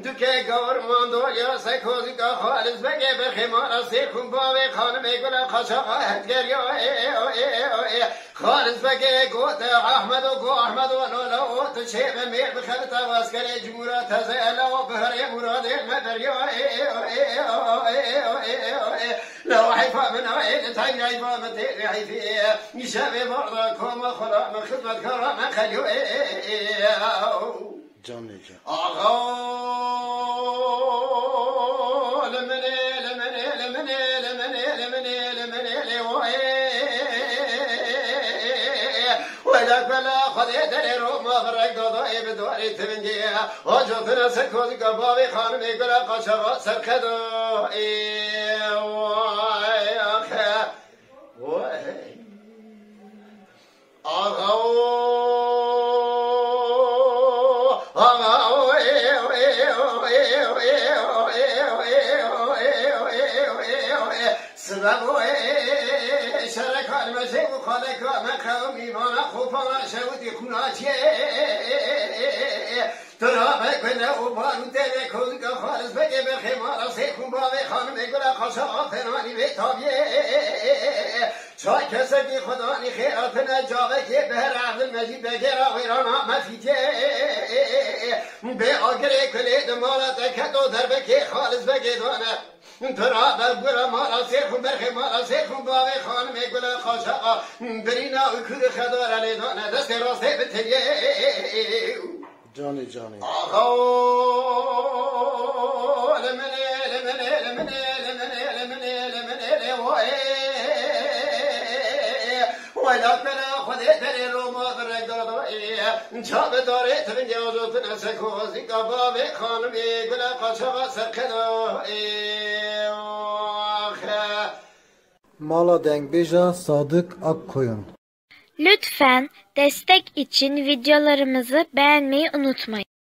دوکه گورمان دولیا سکوزی که خالص بگه به خمار سیخون باوی خانم گل قشاق هدگریا خالص بگه گوت احمد و گو احمد و لالا و تو چه به میر بخلط واسکر جمهورات تزیلا و بهره مراد مدریا لو حيفا من عين تاين عيفا متي عيفي نشابي برضا كوما خلا من خدمة كرامة خليو جاني جان آغا لمني ولا بلا خذي دري روما فرق ضاي بدوري تبنجي وجوتنا سكوز قبابي خانم يقول قشرة سكدو شرك المسيح وخالك مكرم إيمان خوفنا شوتي خناتي ترابك بنا وبان تلك خذك خالص بجي بخمار سيكون بابي خانم يقول خشاع فناني بيتابي شاك سكي خداني خيراتنا جاوك بهر عبد المجيد بجرا ويرانا ما في جي بأقري كل دمالتك كدو دربك خالص بجي دانا تراب برا مارا سيخون برخي مارا سيخون باوي خانم يقول خشاع برينا وكل خدار علي دانا دست راسي بتليه جاني جاني آخو لمني ولا كلا خذ دري روما برقدو جاب داري تبن جوزوت نسكو زكابا بخانم يقول قشبا سكنو Mala Dengbeja Sadık Akkoyun. Lütfen destek için videolarımızı beğenmeyi unutmayın.